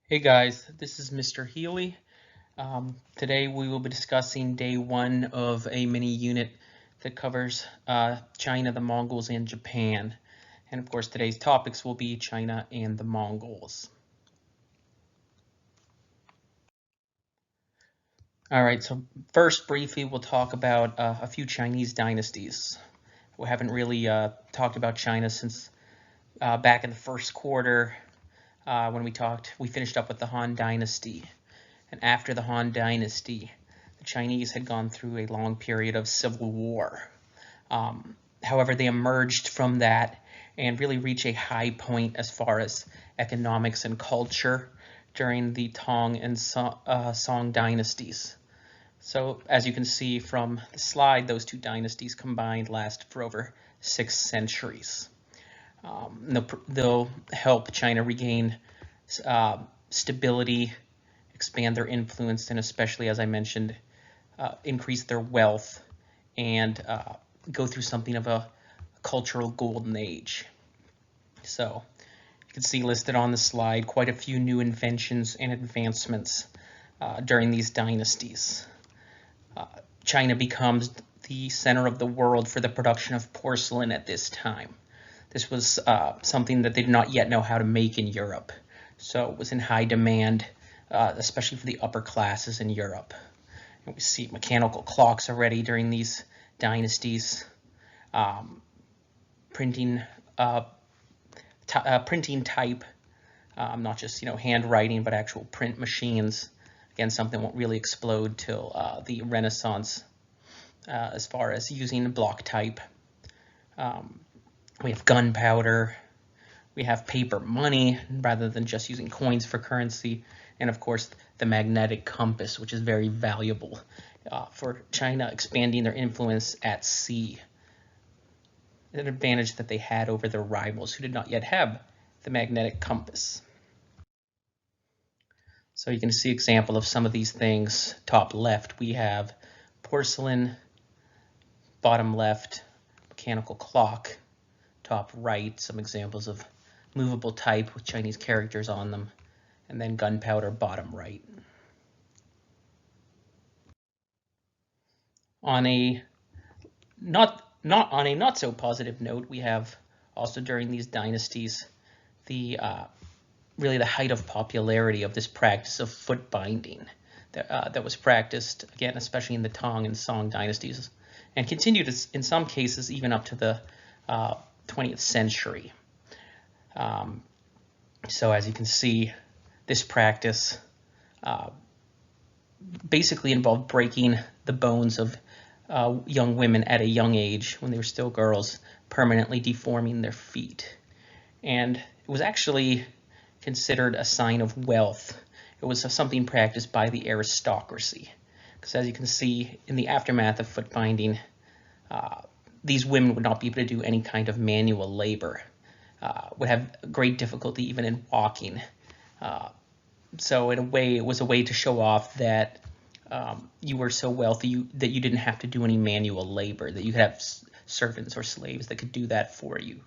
Hey guys, this is Mr. Healy. Today we will be discussing day one of a mini unit that covers China, the Mongols, and Japan. And of course, today's topics will be China and the Mongols. All right, so first, briefly, we'll talk about a few Chinese dynasties. We haven't really talked about China since back in the first quarter when we finished up with the Han Dynasty. And after the Han Dynasty, the Chinese had gone through a long period of civil war. However, they emerged from that and really reached a high point as far as economics and culture during the Tang and Song dynasties. So as you can see from the slide, those two dynasties combined lasted for over 6 centuries. They'll help China regain stability, expand their influence, and especially, as I mentioned, increase their wealth and go through something of a cultural golden age. So you can see listed on the slide quite a few new inventions and advancements during these dynasties. China becomes the center of the world for the production of porcelain at this time. This was something that they did not yet know how to make in Europe, so it was in high demand, especially for the upper classes in Europe. And we see mechanical clocks already during these dynasties, printing type, not just handwriting, but actual print machines. Again, something won't really explode till the Renaissance, as far as using block type. We have gunpowder. We have paper money rather than just using coins for currency. And of course, the magnetic compass, which is very valuable for China expanding their influence at sea. An advantage that they had over their rivals who did not yet have the magnetic compass. So you can see an example of some of these things. Top left, we have porcelain. Bottom left, mechanical clock. Top right, some examples of movable type with Chinese characters on them. And then gunpowder, bottom right. On a not so positive note, we have also during these dynasties the really the height of popularity of this practice of foot binding that was practiced, again, especially in the Tang and Song dynasties, and continued in some cases even up to the 20th century. So as you can see, this practice basically involved breaking the bones of young women at a young age when they were still girls, permanently deforming their feet. And it was actually considered a sign of wealth. It was something practiced by the aristocracy. Because as you can see, in the aftermath of foot binding, these women would not be able to do any kind of manual labor, would have great difficulty even in walking. So in a way, it was a way to show off that you were so wealthy that you didn't have to do any manual labor, that you could have servants or slaves that could do that for you.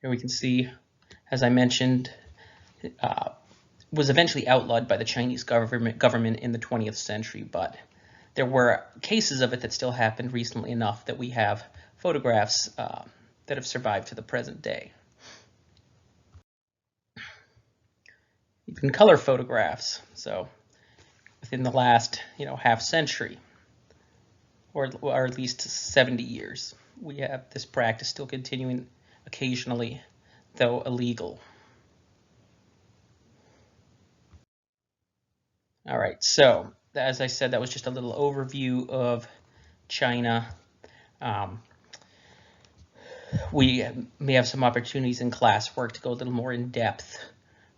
Here we can see, as I mentioned, was eventually outlawed by the Chinese government in the 20th century, but there were cases of it that still happened recently enough that we have photographs that have survived to the present day. Even color photographs, so within the last half century, or at least 70 years, we have this practice still continuing occasionally, though illegal. All right, so as I said, that was just a little overview of China. We may have some opportunities in classwork to go a little more in depth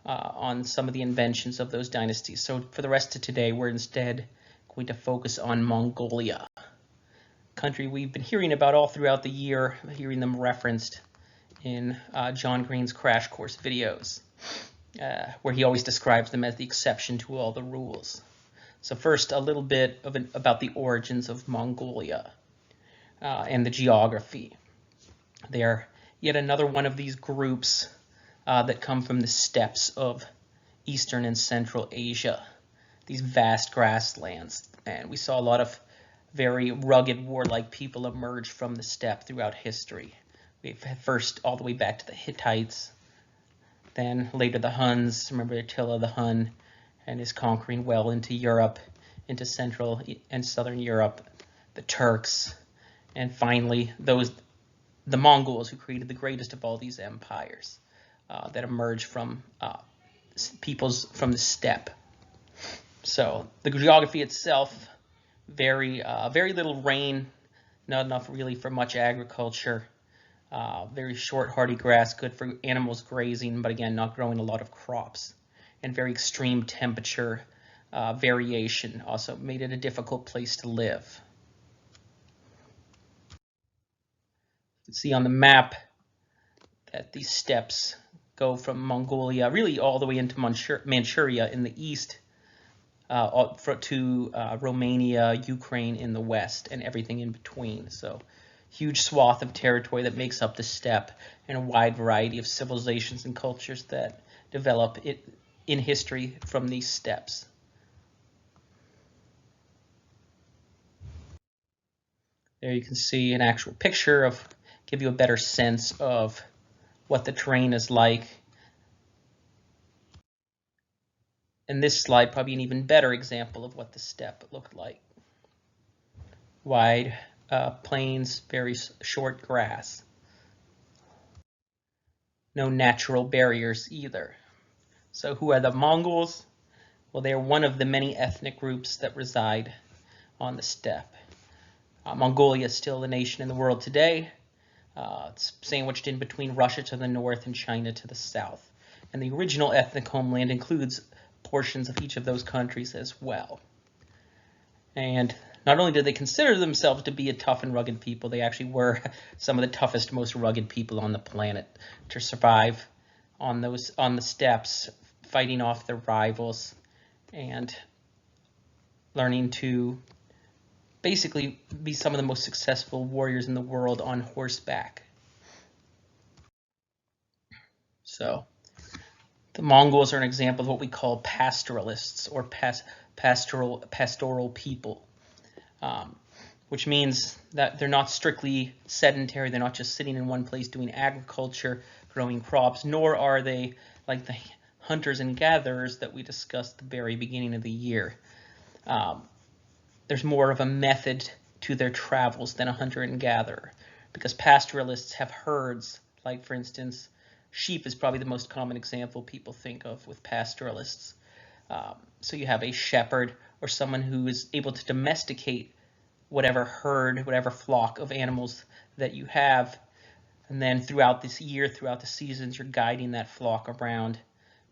on some of the inventions of those dynasties. So for the rest of today, we're instead going to focus on Mongolia, a country we've been hearing about all throughout the year, hearing them referenced in John Green's Crash Course videos, where he always describes them as the exception to all the rules. So first, a little bit about the origins of Mongolia and the geography. They are yet another one of these groups that come from the steppes of Eastern and Central Asia, these vast grasslands. And we saw a lot of very rugged, warlike people emerge from the steppe throughout history. We've first all the way back to the Hittites, then later the Huns. Remember Attila the Hun and his conquering well into Europe, into Central and Southern Europe, the Turks, and finally the Mongols, who created the greatest of all these empires that emerged from peoples from the steppe. So the geography itself, very little rain, not enough really for much agriculture. Very short, hardy grass, good for animals grazing, but again, not growing a lot of crops. And very extreme temperature variation also made it a difficult place to live. You can see on the map that these steppes go from Mongolia really all the way into Manchuria in the east, to Romania, Ukraine in the west, and everything in between. So huge swath of territory that makes up the steppe, and a wide variety of civilizations and cultures that develop in history from these steppes. There you can see an actual picture of, give you a better sense of what the terrain is like. And this slide, probably an even better example of what the steppe looked like. Wide plains, very short grass. No natural barriers either. So who are the Mongols? Well, they are one of the many ethnic groups that reside on the steppe. Mongolia is still the nation in the world today. It's sandwiched in between Russia to the north and China to the south. And the original ethnic homeland includes portions of each of those countries as well. And not only did they consider themselves to be a tough and rugged people, they actually were some of the toughest, most rugged people on the planet to survive on the steppes, fighting off their rivals and learning to basically be some of the most successful warriors in the world on horseback. So the Mongols are an example of what we call pastoralists, or pastoral people, which means that they're not strictly sedentary. They're not just sitting in one place doing agriculture, growing crops, nor are they like the hunters and gatherers that we discussed at the very beginning of the year. There's more of a method to their travels than a hunter and gatherer, because pastoralists have herds. Like, for instance, sheep is probably the most common example people think of with pastoralists. So you have a shepherd or someone who is able to domesticate whatever herd, whatever flock of animals that you have. And then throughout this year, throughout the seasons, you're guiding that flock around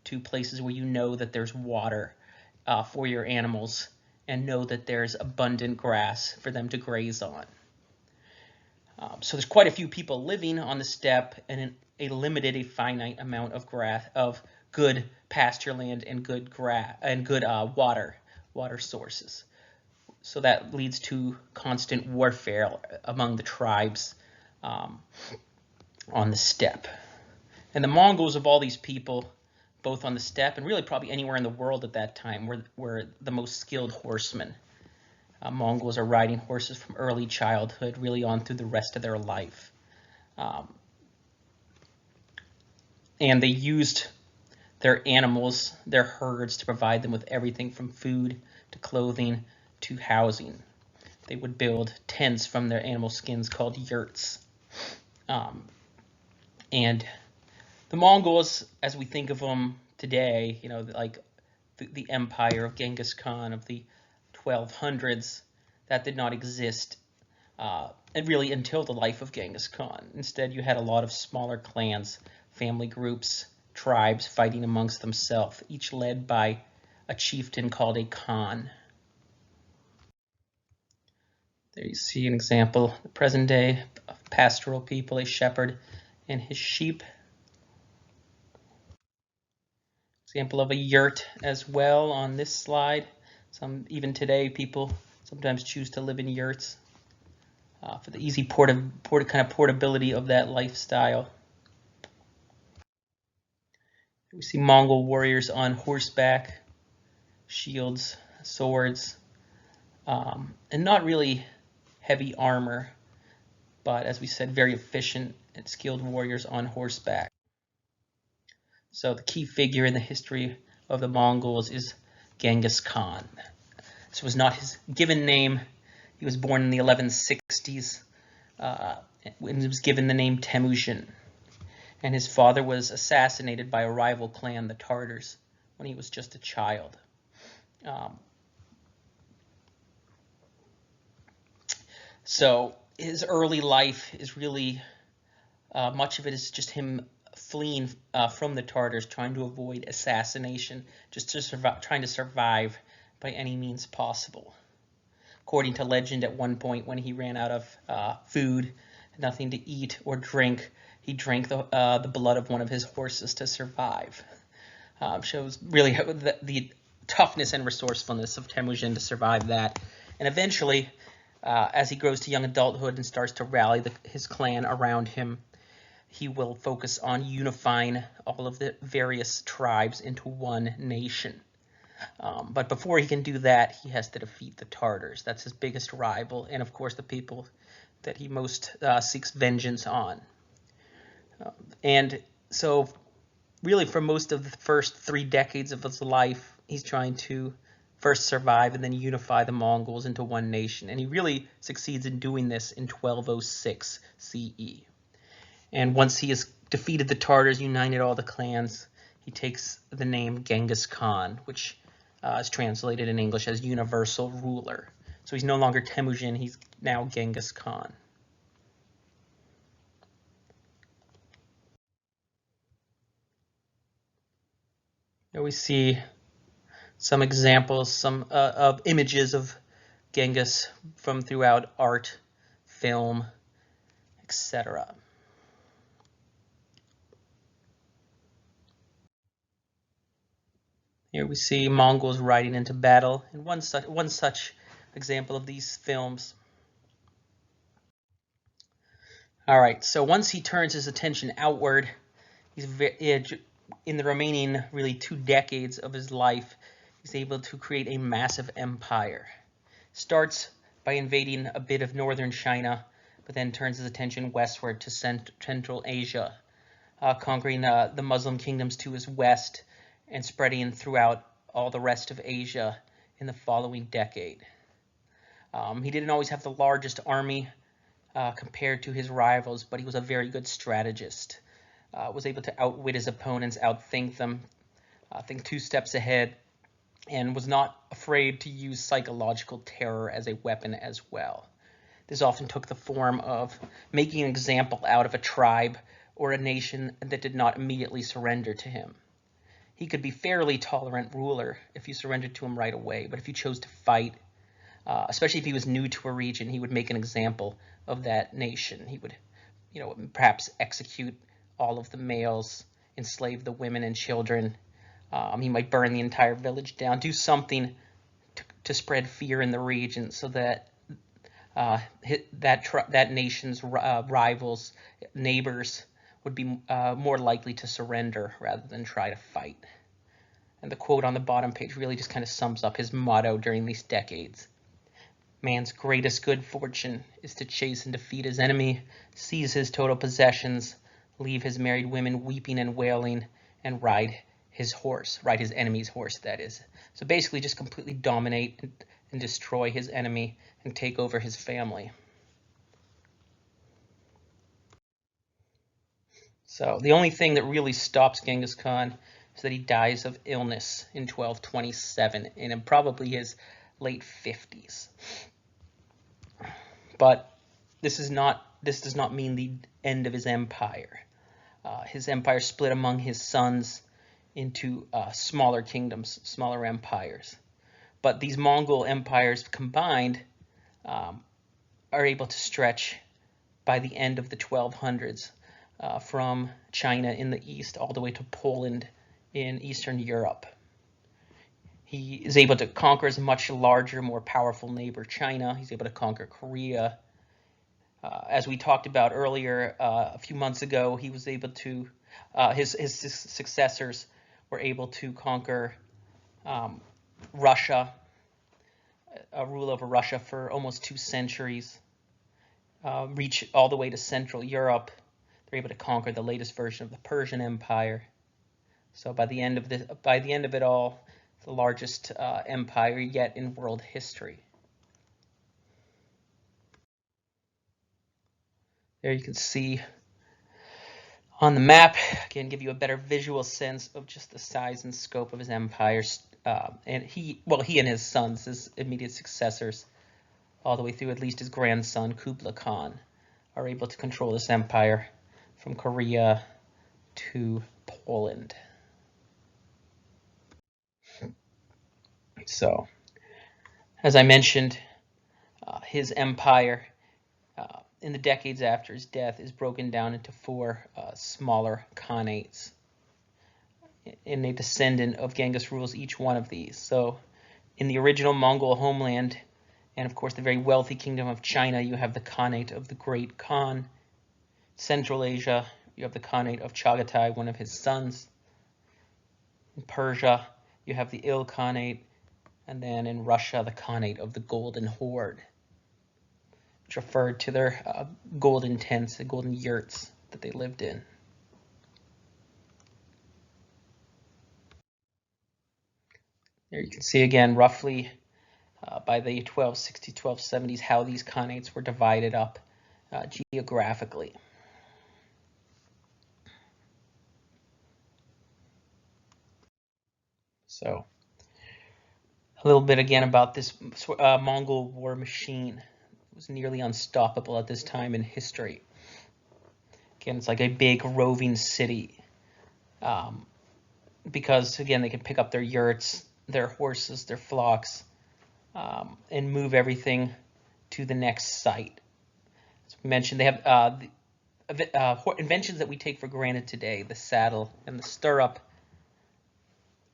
to places where you know that there's water for your animals, and know that there's abundant grass for them to graze on. So there's quite a few people living on the steppe, and a finite amount of grass, of good pasture land and good water sources. So that leads to constant warfare among the tribes on the steppe. And the Mongols, of all these people, both on the steppe and really probably anywhere in the world at that time, were the most skilled horsemen. Mongols are riding horses from early childhood, really on through the rest of their life. And they used their animals, their herds, to provide them with everything from food to clothing to housing. They would build tents from their animal skins called yurts. And the Mongols, as we think of them today, you know, like the empire of Genghis Khan of the 1200s, that did not exist and really until the life of Genghis Khan. Instead, you had a lot of smaller clans, family groups, tribes fighting amongst themselves, each led by a chieftain called a Khan. There you see an example, the present day of pastoral people, a shepherd and his sheep. Example of a yurt as well on this slide. Even today, people sometimes choose to live in yurts for the easy kind of portability of that lifestyle. We see Mongol warriors on horseback, shields, swords, and not really heavy armor, but as we said, very efficient and skilled warriors on horseback. So the key figure in the history of the Mongols is Genghis Khan. This was not his given name. He was born in the 1160s and was given the name Temujin. And his father was assassinated by a rival clan, the Tartars, when he was just a child. So his early life is really, much of it is just him fleeing from the Tartars, trying to avoid assassination, just to survive, trying to survive by any means possible. According to legend, at one point when he ran out of food, nothing to eat or drink, he drank the blood of one of his horses to survive. Shows really the toughness and resourcefulness of Temujin to survive that. And eventually, as he grows to young adulthood and starts to rally his clan around him, he will focus on unifying all of the various tribes into one nation. But before he can do that, he has to defeat the Tartars. That's his biggest rival, and of course the people that he most seeks vengeance on. And so really for most of the first 3 decades of his life, he's trying to first survive and then unify the Mongols into one nation. And he really succeeds in doing this in 1206 CE. And once he has defeated the Tartars, united all the clans, he takes the name Genghis Khan, which is translated in English as universal ruler. So he's no longer Temujin, he's now Genghis Khan. Here we see some examples, of images of Genghis from throughout art, film, etc. Here we see Mongols riding into battle, and one such example of these films. All right, so once he turns his attention outward, he's in the remaining really 2 decades of his life, he's able to create a massive empire. Starts by invading a bit of northern China, but then turns his attention westward to Central Asia, conquering the Muslim kingdoms to his west and spreading throughout all the rest of Asia in the following decade. He didn't always have the largest army compared to his rivals, but he was a very good strategist. Was able to outwit his opponents, outthink them, think 2 steps ahead, and was not afraid to use psychological terror as a weapon as well. This often took the form of making an example out of a tribe or a nation that did not immediately surrender to him. He could be fairly tolerant ruler if you surrendered to him right away, but if you chose to fight, especially if he was new to a region, he would make an example of that nation. He would, perhaps execute all of the males, enslave the women and children. He might burn the entire village down, do something to spread fear in the region so that that nation's rivals, neighbors, would be more likely to surrender rather than try to fight. And the quote on the bottom page really just kind of sums up his motto during these decades. Man's greatest good fortune is to chase and defeat his enemy, seize his total possessions, leave his married women weeping and wailing, and ride his enemy's horse, that is. So basically just completely dominate and destroy his enemy and take over his family. So the only thing that really stops Genghis Khan is that he dies of illness in 1227, in probably his late 50s. But this does not mean the end of his empire. His empire split among his sons into smaller kingdoms, smaller empires. But these Mongol empires combined are able to stretch by the end of the 1200s from China in the east all the way to Poland in Eastern Europe. He is able to conquer his much larger, more powerful neighbor, China. He's able to conquer Korea. As we talked about earlier, a few months ago, he was able to, his successors were able to conquer Russia, rule over Russia for almost 2 centuries, reach all the way to Central Europe. They're able to conquer the latest version of the Persian Empire. So by the end of it all, the largest empire yet in world history. There you can see on the map, again, give you a better visual sense of just the size and scope of his empire. And he and his sons, his immediate successors, all the way through at least his grandson Kublai Khan, are able to control this empire from Korea to Poland. So, as I mentioned, his empire, in the decades after his death, is broken down into 4 smaller khanates. And a descendant of Genghis rules each one of these. So, in the original Mongol homeland, and of course the very wealthy kingdom of China, you have the Khanate of the Great Khan. Central Asia, you have the Khanate of Chagatai, one of his sons. In Persia, you have the Il Khanate, and then in Russia, the Khanate of the Golden Horde, which referred to their golden tents, the golden yurts that they lived in. There you can see again, roughly by the 1260s, 1270s, how these khanates were divided up geographically. So, a little bit again about this Mongol war machine. It was nearly unstoppable at this time in history. Again, it's like a big roving city. Because, again, they can pick up their yurts, their horses, their flocks, and move everything to the next site. As we mentioned, they have inventions that we take for granted today. The saddle and the stirrup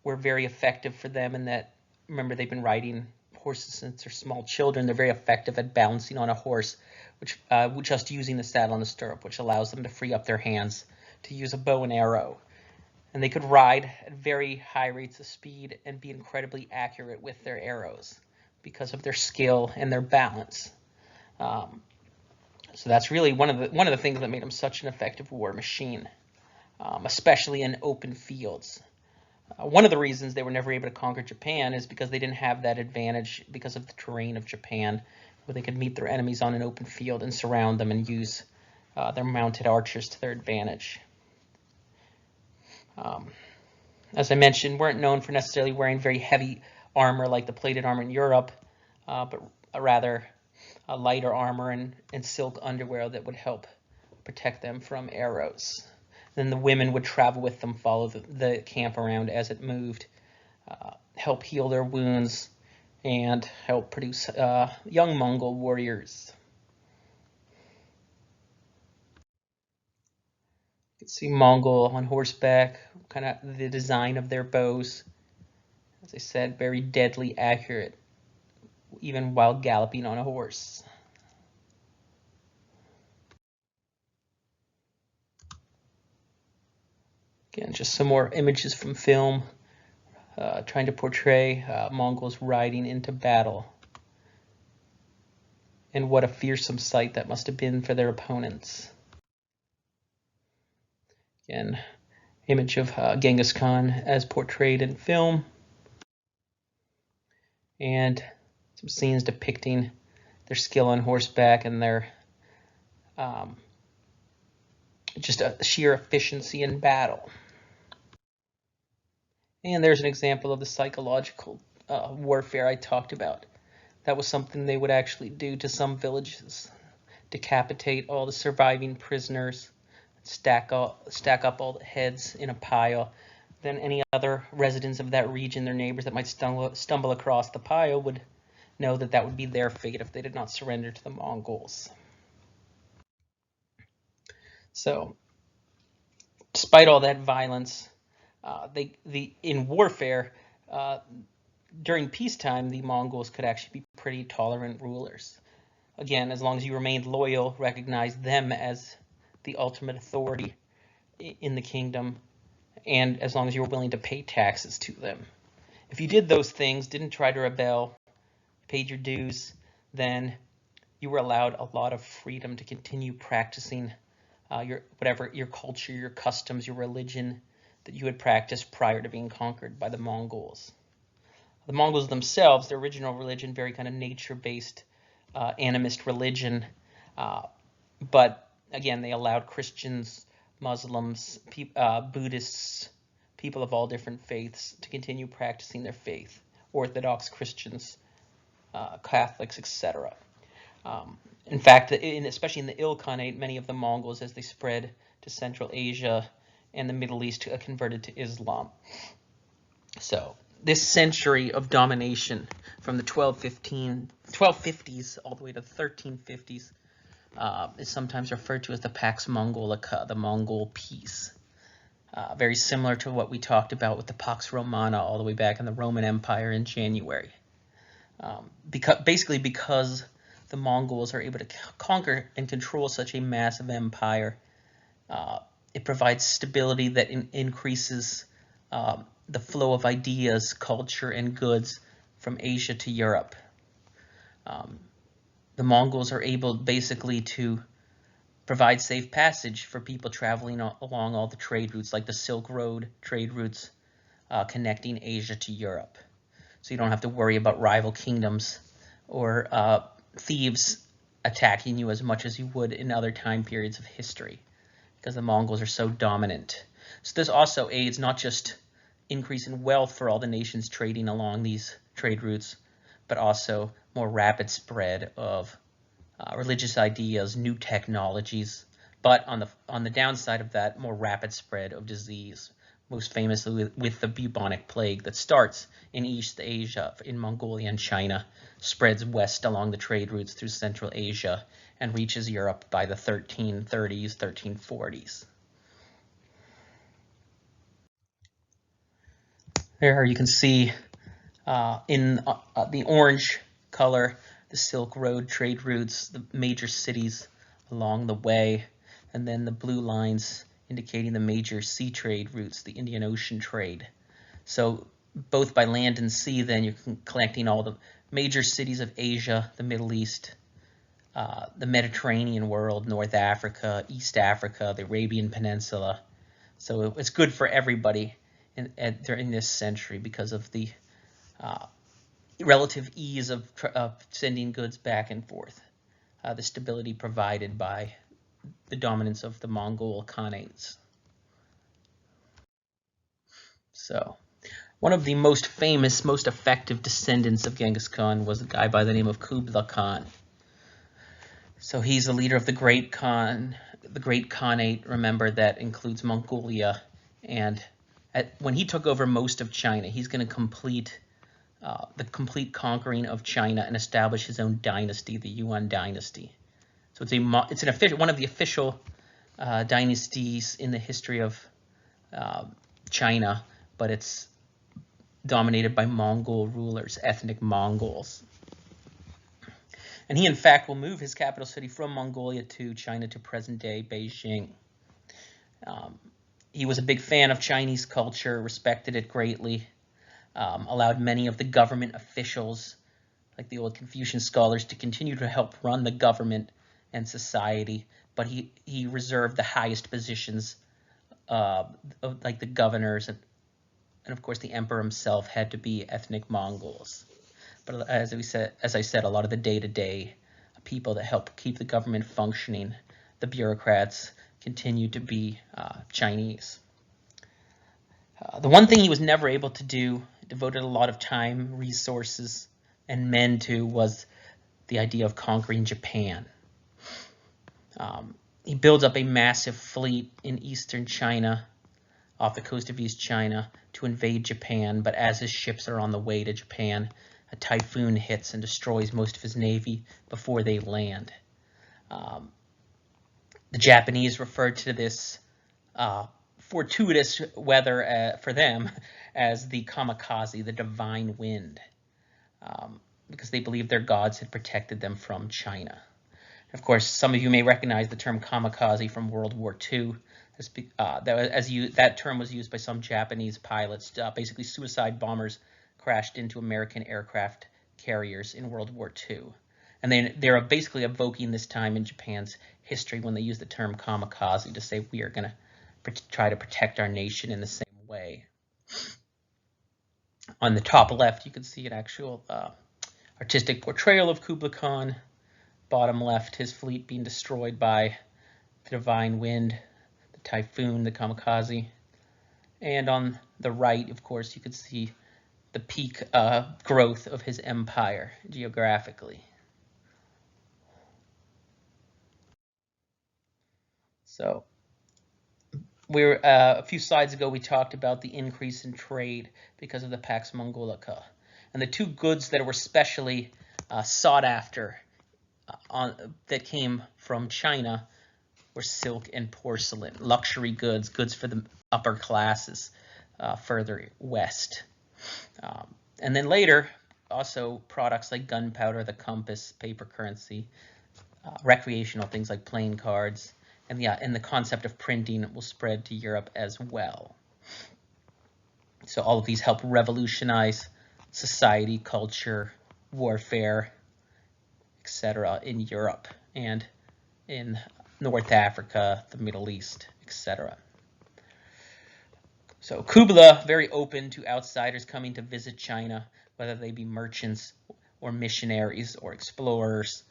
were very effective for them in that, remember, they've been riding horses since they're small children. They're very effective at balancing on a horse, which just using the saddle and the stirrup, which allows them to free up their hands to use a bow and arrow. And they could ride at very high rates of speed and be incredibly accurate with their arrows because of their skill and their balance. So that's really one of the things that made them such an effective war machine, especially in open fields. One of the reasons they were never able to conquer Japan is because they didn't have that advantage because of the terrain of Japan, where they could meet their enemies on an open field and surround them and use their mounted archers to their advantage. As I mentioned, weren't known for necessarily wearing very heavy armor like the plated armor in Europe, but rather a lighter armor and silk underwear that would help protect them from arrows. Then the women would travel with them, follow the camp around as it moved, help heal their wounds, and help produce young Mongol warriors. You can see Mongol on horseback, kind of the design of their bows. As I said, very deadly accurate, even while galloping on a horse. Again, just some more images from film, trying to portray Mongols riding into battle. And what a fearsome sight that must have been for their opponents. Again, image of Genghis Khan as portrayed in film. And some scenes depicting their skill on horseback and their just a sheer efficiency in battle. And there's an example of the psychological warfare I talked about. That was something they would actually do to some villages. Decapitate all the surviving prisoners, stack up all the heads in a pile. Then any other residents of that region, their neighbors that might stumble across the pile, would know that that would be their fate if they did not surrender to the Mongols. So, despite all that violence, in warfare, during peacetime, the Mongols could actually be pretty tolerant rulers. Again, as long as you remained loyal, recognized them as the ultimate authority in the kingdom, and as long as you were willing to pay taxes to them. If you did those things, didn't try to rebel, paid your dues, then you were allowed a lot of freedom to continue practicing your culture, your customs, your religion that you had practiced prior to being conquered by the Mongols. The Mongols themselves, their original religion, very kind of nature-based animist religion, but again, they allowed Christians, Muslims, Buddhists, people of all different faiths to continue practicing their faith, Orthodox Christians, Catholics, etc. In fact, especially in the Ilkhanate, many of the Mongols, as they spread to Central Asia and the Middle East, converted to Islam. So this century of domination from the 1250s all the way to the 1350s is sometimes referred to as the Pax Mongolica, the Mongol Peace. Very similar to what we talked about with the Pax Romana all the way back in the Roman Empire in January. Because the Mongols are able to conquer and control such a massive empire, it provides stability that increases the flow of ideas, culture, and goods from Asia to Europe. The Mongols are able basically to provide safe passage for people traveling along all the trade routes, like the Silk Road trade routes connecting Asia to Europe. So you don't have to worry about rival kingdoms or thieves attacking you as much as you would in other time periods of history, because the Mongols are so dominant. So this also aids not just increase in wealth for all the nations trading along these trade routes, but also more rapid spread of religious ideas, new technologies, but on the downside of that, more rapid spread of disease, most famously with the bubonic plague that starts in East Asia, in Mongolia and China, spreads west along the trade routes through Central Asia, and reaches Europe by the 1330s, 1340s. There you can see in the orange color the Silk Road trade routes, the major cities along the way, and then the blue lines indicating the major sea trade routes, the Indian Ocean trade. So both by land and sea, then you're collecting all the major cities of Asia, the Middle East, the Mediterranean world, North Africa, East Africa, the Arabian Peninsula. So it's good for everybody during this century because of the relative ease of sending goods back and forth, the stability provided by the dominance of the Mongol Khanates. So one of the most famous, most effective descendants of Genghis Khan was a guy by the name of Kublai Khan. So he's the leader of the Great Khanate, remember, that includes Mongolia, and when he took over most of China, he's going to complete the complete conquering of China and establish his own dynasty, the Yuan dynasty. So it's one of the official dynasties in the history of China, but it's dominated by Mongol rulers, ethnic Mongols. And he, in fact, will move his capital city from Mongolia to China, to present-day Beijing. He was a big fan of Chinese culture, respected it greatly, allowed many of the government officials, like the old Confucian scholars, to continue to help run the government and society, but he reserved the highest positions, like the governors, and of course the emperor himself had to be ethnic Mongols. But as I said, a lot of the day-to-day people that help keep the government functioning, the bureaucrats, continue to be Chinese. The one thing he was never able to do, devoted a lot of time, resources, and men to, was the idea of conquering Japan. He builds up a massive fleet in eastern China, off the coast of East China, to invade Japan, but as his ships are on the way to Japan, a typhoon hits and destroys most of his navy before they land. The Japanese referred to this fortuitous weather for them as the kamikaze, the divine wind, because they believed their gods had protected them from China. Of course, some of you may recognize the term kamikaze from World War II. That term was used by some Japanese pilots. Basically, suicide bombers crashed into American aircraft carriers in World War II. And they're basically evoking this time in Japan's history when they use the term kamikaze to say we are going to try to protect our nation in the same way. On the top left, you can see an actual artistic portrayal of Kublai Khan. Bottom left, his fleet being destroyed by the divine wind, the typhoon, the kamikaze. And on the right, of course, you could see the peak growth of his empire geographically. So a few slides ago, we talked about the increase in trade because of the Pax Mongolica. And the two goods that were specially sought after that came from China were silk and porcelain, luxury goods, goods for the upper classes further west. And then later, also products like gunpowder, the compass, paper currency, recreational things like playing cards, and the concept of printing will spread to Europe as well. So all of these help revolutionize society, culture, warfare, etc. in Europe and in North Africa, the Middle East, etc. So Kublai, very open to outsiders coming to visit China, whether they be merchants or missionaries or explorers.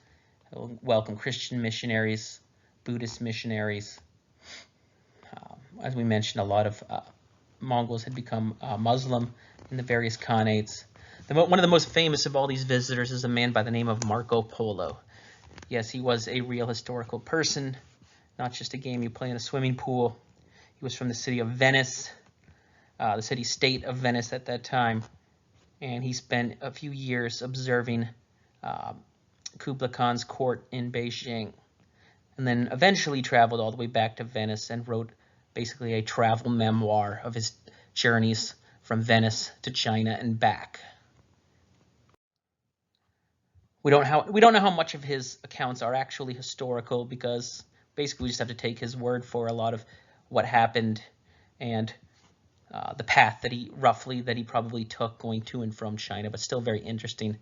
He'll welcome Christian missionaries, Buddhist missionaries. As we mentioned, a lot of Mongols had become Muslim in the various khanates. One of the most famous of all these visitors is a man by the name of Marco Polo. Yes, he was a real historical person, not just a game you play in a swimming pool. He was from the city of Venice, the city-state of Venice at that time, and he spent a few years observing Kublai Khan's court in Beijing, and then eventually traveled all the way back to Venice and wrote basically a travel memoir of his journeys from Venice to China and back. We don't know how much of his accounts are actually historical, because basically we just have to take his word for a lot of what happened and the path that he probably took going to and from China, but still very interesting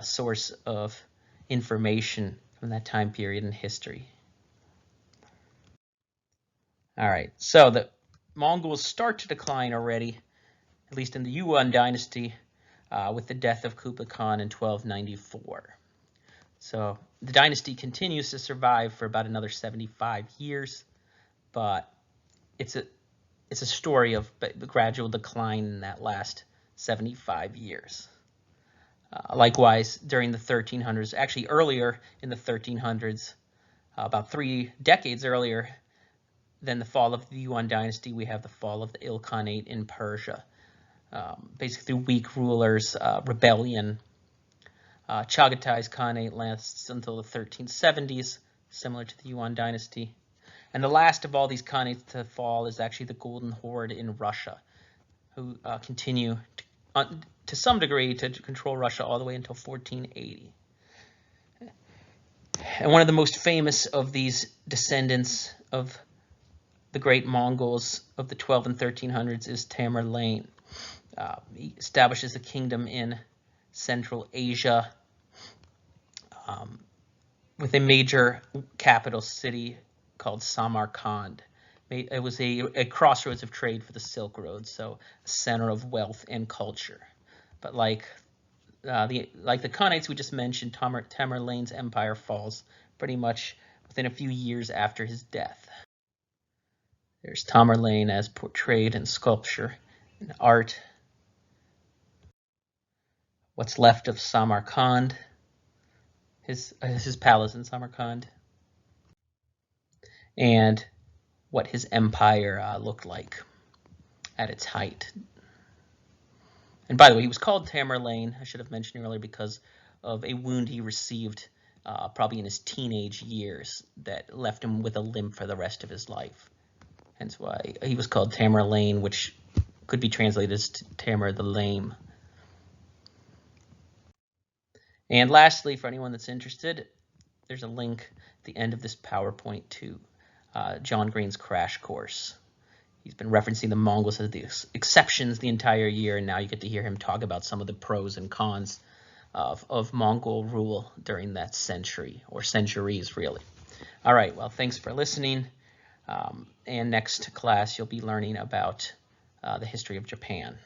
source of information from that time period in history. All right, so the Mongols start to decline already, at least in the Yuan dynasty, with the death of Kublai Khan in 1294. So the dynasty continues to survive for about another 75 years, but it's a story of the gradual decline in that last 75 years. Likewise, during the 1300s, actually earlier in the 1300s, about 3 decades earlier than the fall of the Yuan dynasty, we have the fall of the Ilkhanate in Persia. Basically through weak rulers, rebellion. Chaghatay's Khanate lasts until the 1370s, similar to the Yuan dynasty. And the last of all these Khanates to fall is actually the Golden Horde in Russia, who continue to some degree to control Russia all the way until 1480. And one of the most famous of these descendants of the great Mongols of the 12 and 1300s is Tamerlane. He establishes a kingdom in Central Asia with a major capital city called Samarkand. It was a crossroads of trade for the Silk Road, so a center of wealth and culture. But like the Khanates we just mentioned, Tamerlane's empire falls pretty much within a few years after his death. There's Tamerlane as portrayed in sculpture and art. What's left of Samarkand, his palace in Samarkand, and what his empire looked like at its height. And by the way, he was called Tamerlane, I should have mentioned earlier, because of a wound he received probably in his teenage years that left him with a limp for the rest of his life. Hence why he was called Tamerlane, which could be translated as Tamer the Lame. And lastly, for anyone that's interested, there's a link at the end of this PowerPoint to John Green's Crash Course. He's been referencing the Mongols as the exceptions the entire year, and now you get to hear him talk about some of the pros and cons of Mongol rule during that century, or centuries, really. All right, well, thanks for listening. And next class, you'll be learning about the history of Japan.